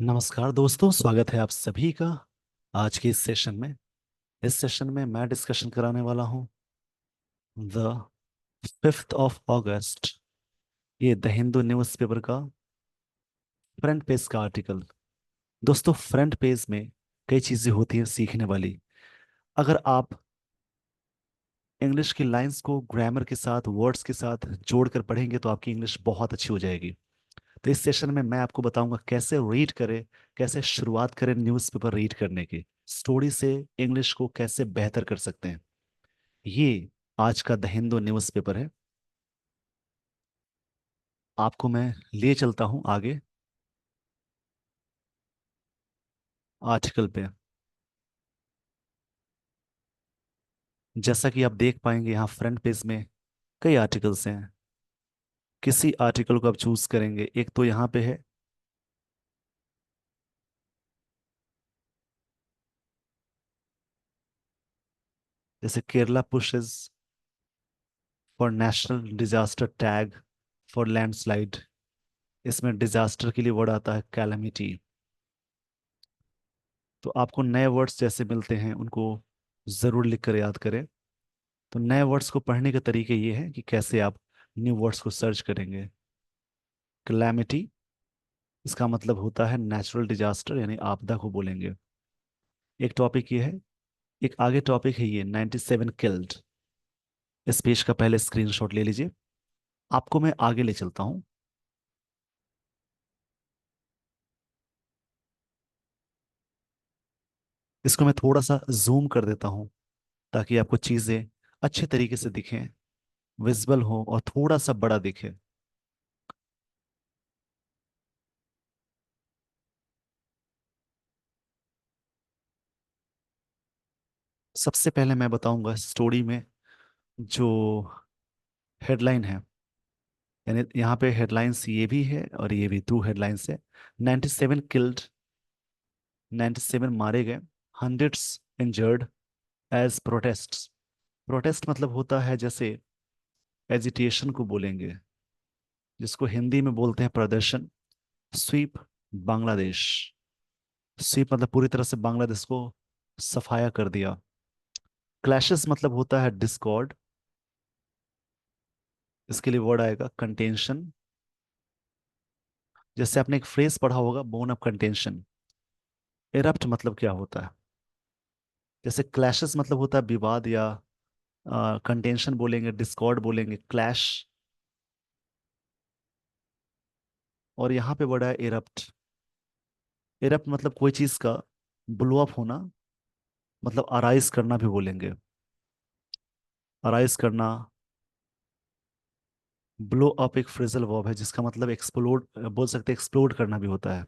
नमस्कार दोस्तों, स्वागत है आप सभी का आज के इस सेशन में। इस सेशन में मैं डिस्कशन कराने वाला हूँ द 5th ऑफ अगस्त, ये द हिंदू न्यूज़पेपर का फ्रंट पेज का आर्टिकल। दोस्तों, फ्रंट पेज में कई चीज़ें होती हैं सीखने वाली। अगर आप इंग्लिश की लाइंस को ग्रामर के साथ, वर्ड्स के साथ जोड़कर पढ़ेंगे तो आपकी इंग्लिश बहुत अच्छी हो जाएगी। तो इस सेशन में मैं आपको बताऊंगा कैसे रीड करें, कैसे शुरुआत करें न्यूज़पेपर रीड करने की, स्टोरी से इंग्लिश को कैसे बेहतर कर सकते हैं। ये आज का द हिंदू न्यूज़पेपर है। आपको मैं ले चलता हूं आगे आर्टिकल पे। जैसा कि आप देख पाएंगे यहाँ फ्रंट पेज में कई आर्टिकल्स हैं। किसी आर्टिकल को आप चूज करेंगे। एक तो यहाँ पे है, जैसे Kerala pushes for national disaster tag for landslide. इसमें डिजास्टर के लिए वर्ड आता है कैलामिटी। तो आपको नए वर्ड्स जैसे मिलते हैं उनको जरूर लिख कर याद करें। तो नए वर्ड्स को पढ़ने के तरीके ये हैं कि कैसे आप न्यू वर्ड्स को सर्च करेंगे। कैलामिटी, इसका मतलब होता है नेचुरल डिजास्टर, यानी आपदा को बोलेंगे। एक टॉपिक ये है। एक आगे टॉपिक है ये 97 किल्ड। इस पेज का पहले स्क्रीनशॉट ले लीजिए। आपको मैं आगे ले चलता हूं। इसको मैं थोड़ा सा जूम कर देता हूं ताकि आपको चीजें अच्छे तरीके से दिखें, विजिबल हो और थोड़ा सा बड़ा दिखे। सबसे पहले मैं बताऊंगा स्टोरी में जो हेडलाइन है, यानी यहाँ पे हेडलाइंस ये भी है और ये भी, दो हेडलाइंस है। 97 किल्ड, 97 मारे गए, hundreds injured as protest. Protest मतलब होता है जैसे एजिटेशन को बोलेंगे, जिसको हिंदी में बोलते हैं प्रदर्शन। स्वीप बांग्लादेश। स्वीप मतलब पूरी तरह से बांग्लादेश को सफाया कर दिया। क्लैशेस मतलब होता है डिस्कॉर्ड। इसके लिए वर्ड आएगा कंटेंशन। जैसे आपने एक फ्रेज पढ़ा होगा, बोन ऑफ कंटेंशन। इरप्ट मतलब क्या होता है? जैसे क्लैशेस मतलब होता है विवाद, या कंटेंशन बोलेंगे, डिस्कॉर्ड बोलेंगे, क्लैश। और यहाँ पे वर्ड है इरप्ट। इरप्ट मतलब कोई चीज का ब्लो अप होना, मतलब अराइज करना भी बोलेंगे। अराइज करना। ब्लो अप एक फ्रेजल वर्ब है जिसका मतलब एक्सप्लोड, बोल सकते हैं एक्सप्लोड करना भी होता है।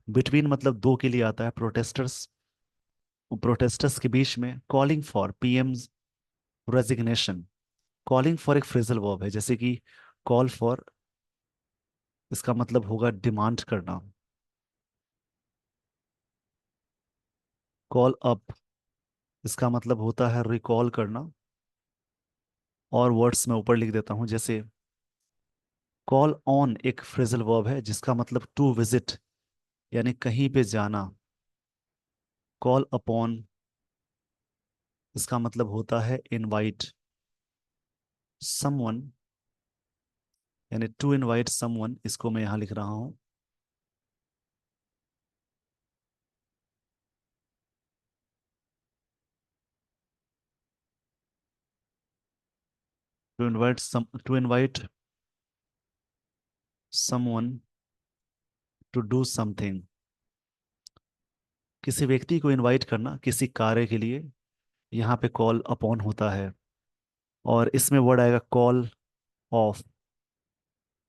बिटवीन मतलब दो के लिए आता है। प्रोटेस्टर्स, प्रोटेस्टर्स के बीच में। Calling for PM's resignation. Calling for एक फ्रेजल वर्ब है, जैसे कि कॉल फॉर, इसका मतलब होगा डिमांड करना। कॉल अप, इसका मतलब होता है रिकॉल करना। और वर्ड्स मैं ऊपर लिख देता हूं, जैसे कॉल ऑन एक फ्रेजल वर्ब है जिसका मतलब टू विजिट, यानी कहीं पे जाना। कॉल अपॉन, इसका मतलब होता है इनवाइट समवन, यानी टू इनवाइट समवन। इसको मैं यहां लिख रहा हूं। To invite someone to do something. किसी व्यक्ति को इनवाइट करना किसी कार्य के लिए, यहाँ पे कॉल अपॉन होता है। और इसमें वर्ड आएगा कॉल ऑफ,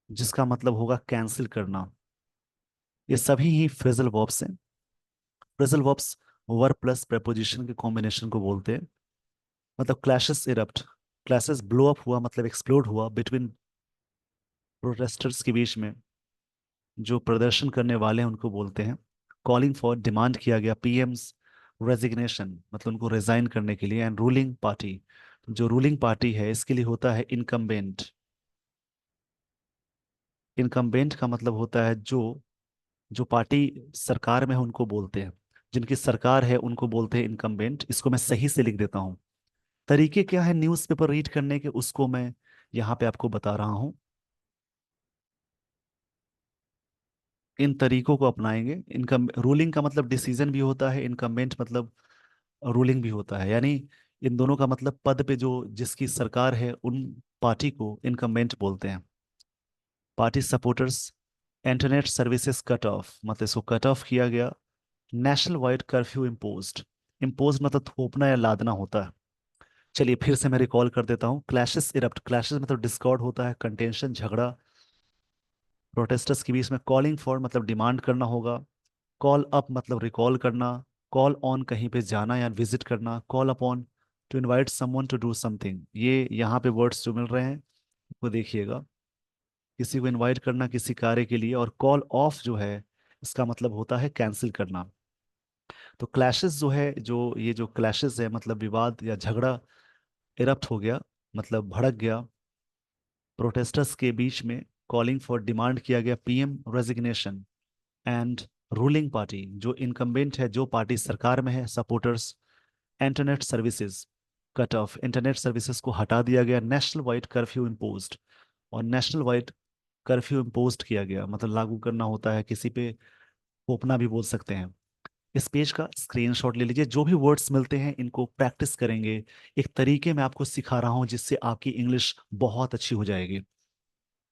जिसका मतलब होगा कैंसिल करना। ये सभी ही फ्रेजल वर्ब्स हैं। Phrasal verbs verb plus preposition के कॉम्बिनेशन को बोलते हैं। मतलब clashes erupt, clashes blow up हुआ मतलब एक्सप्लोड हुआ बिटवीन प्रोटेस्टर्स के बीच में। जो प्रदर्शन करने वाले हैं उनको बोलते हैं। कॉलिंग फॉर, डिमांड किया गया। पीएम्स रेजिग्नेशन मतलब उनको रिजाइन करने के लिए। एंड रूलिंग पार्टी, जो रूलिंग पार्टी है इसके लिए होता है इनकम्बेंट। इनकम्बेंट का मतलब होता है जो जो पार्टी सरकार में है उनको बोलते हैं, जिनकी सरकार है उनको बोलते हैं इनकम्बेंट। इसको मैं सही से लिख देता हूँ। तरीके क्या है न्यूज़पेपर रीड करने के, उसको मैं यहाँ पे आपको बता रहा हूँ। इन तरीकों को अपनाएंगे। इनकम रूलिंग का मतलब डिसीजन भी होता है, इनकम्बेंट मतलब रूलिंग भी होता है। यानी इन दोनों का मतलब पद पे जो जिसकी सरकार है उन पार्टी को इनकम्बेंट बोलते हैं। Party supporters, internet services cut off मतलब इसको कट ऑफ किया गया। National wide curfew imposed. Impose मतलब थोपना या लादना होता है। चलिए फिर से मैं रिकॉल कर देता हूँ। क्लैशेस इरप्ट, क्लैशेस मतलब डिस्कॉर्ड होता है, कंटेंशन झगड़ा। प्रोटेस्टर्स के बीच में कॉलिंग फॉर मतलब डिमांड करना होगा। कॉल अप मतलब रिकॉल करना। कॉल ऑन कहीं पे जाना या विजिट करना। Call upon to invite someone to do something. ये यहाँ पे वर्ड्स जो मिल रहे हैं वो देखिएगा। किसी को इनवाइट करना किसी कार्य के लिए। और कॉल ऑफ जो है इसका मतलब होता है कैंसिल करना। तो क्लैशेस जो है, जो ये जो क्लैशेस है मतलब विवाद या झगड़ा इरप्ट हो गया मतलब भड़क गया प्रोटेस्टर्स के बीच में। कॉलिंग फॉर डिमांड किया गया PM resignation. And ruling party जो इनकम्बेंट है, जो पार्टी सरकार में है, supporters. Internet services cut off, internet services को हटा दिया गया। नेशनल वाइड कर्फ्यू इम्पोज्ड, और नेशनल वाइड कर्फ्यू इम्पोज्ड किया गया मतलब लागू करना होता है किसी पे, थोपना भी बोल सकते हैं। इस पेज का स्क्रीनशॉट ले लीजिए। जो भी वर्ड्स मिलते हैं इनको प्रैक्टिस करेंगे। एक तरीके मैं आपको सिखा रहा हूं जिससे आपकी इंग्लिश बहुत अच्छी हो जाएगी।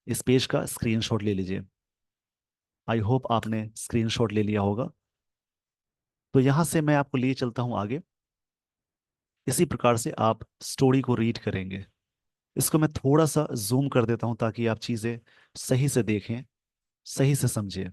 इस पेज का स्क्रीनशॉट ले लीजिए। आई होप आपने स्क्रीनशॉट ले लिया होगा। तो यहां से मैं आपको लिए चलता हूं आगे। इसी प्रकार से आप स्टोरी को रीड करेंगे। इसको मैं थोड़ा सा जूम कर देता हूं ताकि आप चीजें सही से देखें, सही से समझें।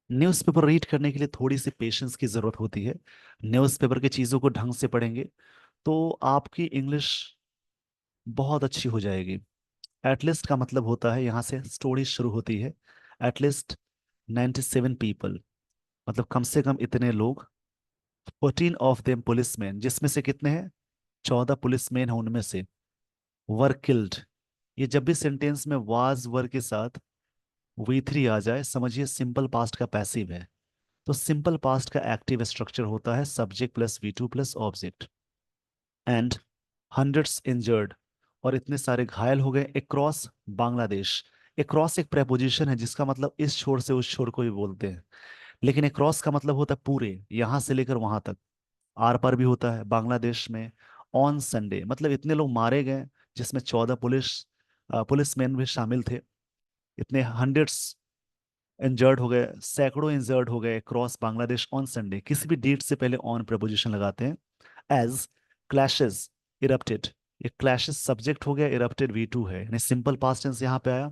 न्यूज़पेपर रीड करने के लिए थोड़ी सी पेशेंस की जरूरत होती है। न्यूज़पेपर की चीजों को ढंग से पढ़ेंगे तो आपकी इंग्लिश बहुत अच्छी हो जाएगी। एटलिस्ट का मतलब होता है, यहाँ से स्टोरी शुरू होती है। एटलीस्ट 97 पीपल मतलब कम से कम इतने लोग। 14 ऑफ देम पुलिसमैन, जिसमें से कितने हैं, 14 पुलिसमैन हैं उनमें से। Were killed. ये जब भी सेंटेंस में वाज वर के साथ V3 आ जाए समझिए सिंपल पास्ट का पैसिव है। तो सिंपल पास्ट का एक्टिव स्ट्रक्चर होता है subject plus V2 plus object. And hundreds injured, और इतने सारे घायल हो गए अक्रॉस बांग्लादेश। अक्रॉस एक प्रेपोजिशन है जिसका मतलब इस छोर से उस छोर को भी बोलते हैं, लेकिन अक्रॉस का मतलब होता है पूरे, यहां से लेकर वहां तक। आर पार भी होता है बांग्लादेश में। ऑन संडे मतलब इतने लोग मारे गए, जिसमें 14 पुलिसमैन भी शामिल थे। इतने हंड्रेड्स इंजर्ड हो गए, सैकड़ों इंजर्ड हो गए क्रॉस बांग्लादेश ऑन संडे। किसी भी डेट से पहले ऑन प्रपोजिशन लगाते हैं। एज क्लैशेस इरप्टेड, ये क्लैशेस सब्जेक्ट हो गया, इरप्टेड V2 है यानी सिंपल पास्ट टेंस यहाँ पे आया।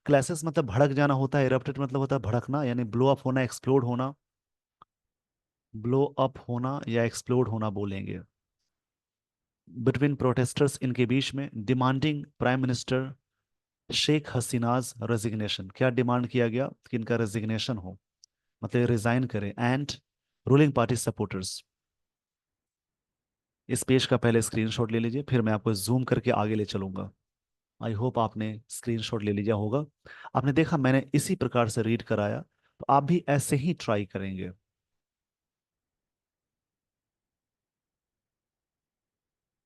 क्लैशेस मतलब भड़क जाना होता है, इरप्टेड मतलब होता है भड़कना यानी ब्लो अप होना, एक्सप्लोड होना। ब्लो अप होना या एक्सप्लोड होना बोलेंगे। बिटवीन प्रोटेस्टर्स, इनके बीच में। Demanding prime minister Sheikh Hasina's resignation, क्या डिमांड किया गया कि इनका रेजिग्नेशन हो मतलब रिजाइन करें। And ruling party supporters. इस पेज का पहले स्क्रीनशॉट ले लीजिए, फिर मैं आपको जूम करके आगे ले चलूंगा। आई होप आपने स्क्रीनशॉट ले लिया होगा। आपने देखा मैंने इसी प्रकार से रीड कराया, तो आप भी ऐसे ही ट्राई करेंगे।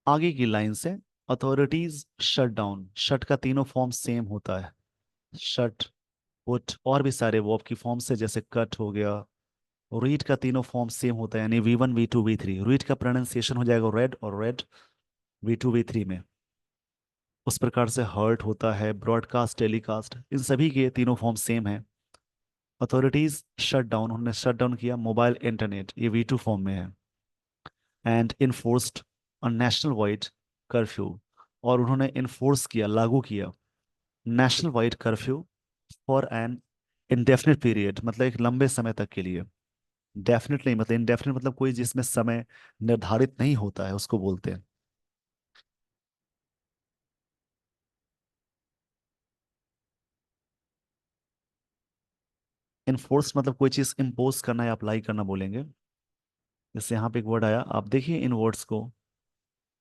आगे की लाइन से, अथॉरिटीज शट डाउन। शट का तीनों फॉर्म सेम होता है। शट, पुट और भी सारे वर्ब की फॉर्म से, जैसे कट हो गया। रीड का तीनों फॉर्म सेम होता है यानी V1 V2 V3। रीड का प्रोनाउंसिएशन हो जाएगा रेड, और रेड V2 V3 में। उस प्रकार से हर्ट होता है, ब्रॉडकास्ट, टेलीकास्ट, इन सभी के तीनों फॉर्म सेम है। अथॉरिटीज शट डाउन, उन्होंने शट डाउन किया मोबाइल इंटरनेट, ये V2 फॉर्म में है। And enforced a national wide curfew, और उन्होंने इन्फोर्स किया, लागू किया national wide curfew for an indefinite period मतलब एक लंबे समय तक के लिए। डेफिनेट नहीं मतलब इनडेफिनिट मतलब कोई जिसमें समय निर्धारित नहीं होता है उसको बोलते हैं। इन्फोर्स मतलब कोई चीज इम्पोज करना या अप्लाई करना बोलेंगे। जैसे यहाँ पे एक वर्ड आया, आप देखिए इन वर्ड्स को।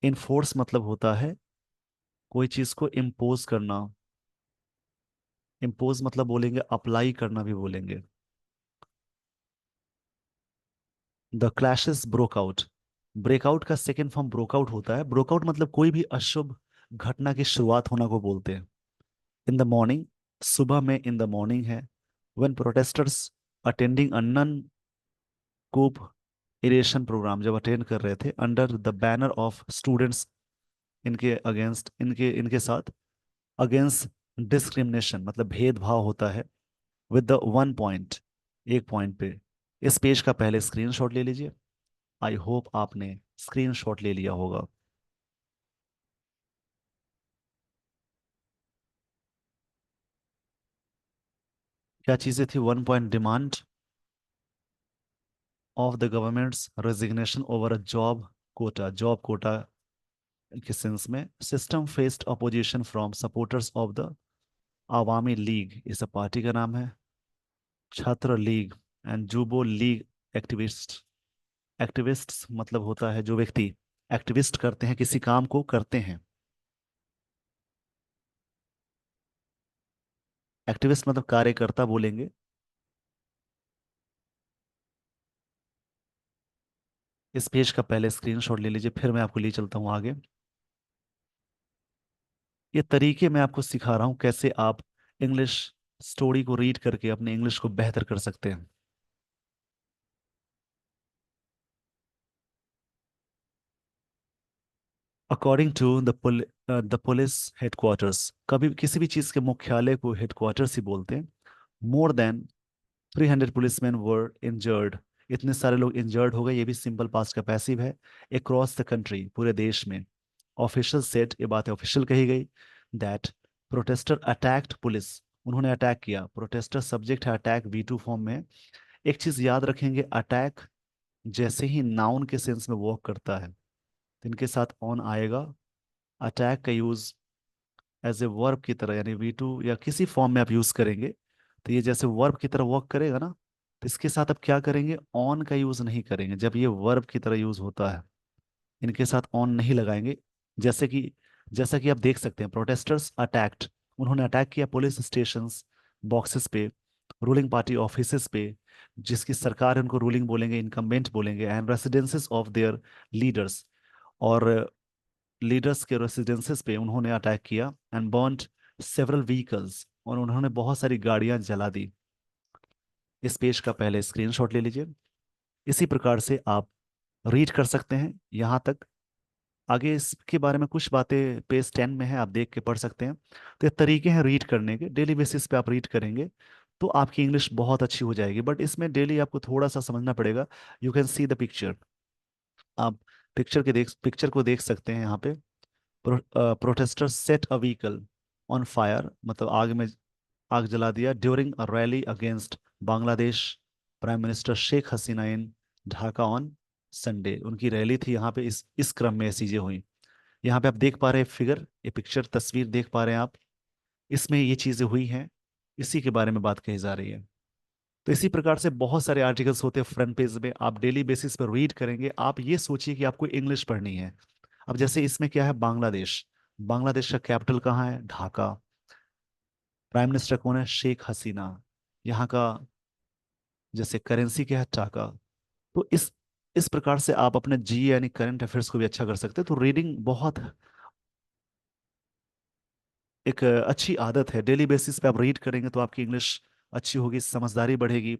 इनफोर्स मतलब होता है कोई चीज को इम्पोज करना। इम्पोज मतलब बोलेंगे अप्लाई करना भी बोलेंगे। The clashes broke out. Breakout का सेकेंड फॉर्म ब्रोकआउट होता है। ब्रोकआउट मतलब कोई भी अशुभ घटना की शुरुआत होना को बोलते हैं। इन द मॉर्निंग, सुबह में इन द मॉर्निंग है। When protesters attending a non cooperation programme, जब अटेंड कर रहे थे under the banner of students, इनके अगेंस्ट, इनके इनके साथ अगेंस्ट डिस्क्रिमिनेशन मतलब भेदभाव होता है। विद द वन पॉइंट, एक पॉइंट पे। इस पेज का पहले स्क्रीनशॉट ले लीजिए। आई होप आपने स्क्रीनशॉट ले लिया होगा। क्या चीजें थी? One point demand of the government's resignation over a job quota. Job quota के सेंस में system faced opposition from supporters of the Awami League, इस पार्टी का नाम है। Chhatra League and Jubo League activist. Activists मतलब होता है जो व्यक्ति एक्टिविस्ट करते हैं, किसी काम को करते हैं। एक्टिविस्ट मतलब कार्यकर्ता बोलेंगे। इस पेज का पहले स्क्रीनशॉट ले लीजिए, फिर मैं आपको ले चलता हूँ आगे। ये तरीके मैं आपको सिखा रहा हूँ कैसे आप इंग्लिश स्टोरी को रीड करके अपने इंग्लिश को बेहतर कर सकते हैं। According to the police headquarters, कभी किसी भी चीज के मुख्यालय को हेडक्वार्टर्स ही बोलते हैं। मोर देन 300 पुलिसमैन वर इंजर्ड। इतने सारे लोग इंजर्ड हो गए, ये भी सिंपल पास्ट का पैसिव है। अक्रॉस द कंट्री, पूरे देश में। ऑफिशियल सेट, ये बात ऑफिशियल कही गई। दैट प्रोटेस्टर अटैक्ड पुलिस, उन्होंने अटैक किया। प्रोटेस्टर सब्जेक्ट है, अटैक वी टू फॉर्म में। एक चीज याद रखेंगे, अटैक जैसे ही नाउन के सेंस में वर्क करता है तो इनके साथ ऑन आएगा। अटैक का यूज एज ए वर्ब की तरह, यानी वी टू या किसी फॉर्म में आप यूज करेंगे तो ये जैसे वर्ब की तरह वर्क करेगा ना, तो इसके साथ आप क्या करेंगे, ऑन का यूज नहीं करेंगे। जब ये वर्ब की तरह यूज होता है इनके साथ ऑन नहीं लगाएंगे। जैसे कि जैसा कि आप देख सकते हैं, प्रोटेस्टर्स अटैक्ट, उन्होंने अटैक किया पुलिस स्टेशंस, बॉक्सेस पे, रूलिंग पार्टी ऑफिसेस पे, जिसकी सरकार है उनको रूलिंग बोलेंगे, इनकम्बेंट बोलेंगे, and residences of their leaders, और लीडर्स के रेसिडेंसेस पे उन्होंने अटैक किया। एंड बर्न्ड सेवरल व्हीकल्स, और उन्होंने बहुत सारी गाड़ियां जला दी। इस पेज का पहले स्क्रीनशॉट ले लीजिए। इसी प्रकार से आप रीड कर सकते हैं यहाँ तक। आगे इसके बारे में कुछ बातें पेज 10 में है, आप देख के पढ़ सकते हैं। तो ये तरीके हैं रीड करने के, डेली बेसिस पे आप रीड करेंगे तो आपकी इंग्लिश बहुत अच्छी हो जाएगी। बट इसमें डेली आपको थोड़ा सा समझना पड़ेगा। You can see the picture. आप पिक्चर को देख सकते हैं यहाँ पे। Protester set a vehicle on fire, मतलब आग में आग जला दिया। During a rally against Bangladesh prime minister Sheikh Hasina in Dhaka on Sunday, उनकी रैली थी यहाँ पे। इस क्रम में ये चीजें हुई। यहाँ पे आप देख पा रहे हैं फिगर, ये पिक्चर तस्वीर देख पा रहे हैं आप, इसमें ये चीजें हुई हैं, इसी के बारे में बात कही जा रही है। तो इसी प्रकार से बहुत सारे आर्टिकल्स होते हैं फ्रंट पेज में, आप डेली बेसिस पर रीड करेंगे। आप ये सोचिए कि आपको इंग्लिश पढ़नी है। अब जैसे इसमें क्या है, बांग्लादेश, बांग्लादेश का कैपिटल कहाँ है, ढाका। प्राइम मिनिस्टर कौन है, शेख हसीना। यहाँ का जैसे करेंसी क्या है, टाका। तो इस प्रकार से आप अपने जी यानी करंट अफेयर्स को भी अच्छा कर सकते हैं। तो रीडिंग बहुत एक अच्छी आदत है। डेली बेसिस पे आप रीड करेंगे तो आपकी इंग्लिश अच्छी होगी, समझदारी बढ़ेगी।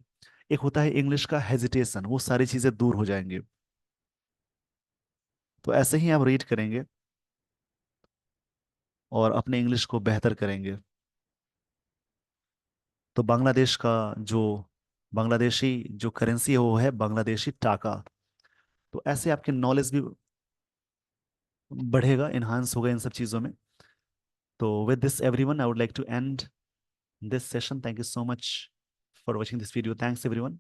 एक होता है इंग्लिश का हेजिटेशन, वो सारी चीजें दूर हो जाएंगी। तो ऐसे ही आप रीड करेंगे और अपने इंग्लिश को बेहतर करेंगे। तो बांग्लादेश का जो बांग्लादेशी जो करेंसी है वो है बांग्लादेशी टाका। तो ऐसे आपकी नॉलेज भी बढ़ेगा, इन्हांस होगा इन सब चीज़ों में। तो with this everyone, I would like to end this session. Thank you so much for watching this video. Thanks everyone.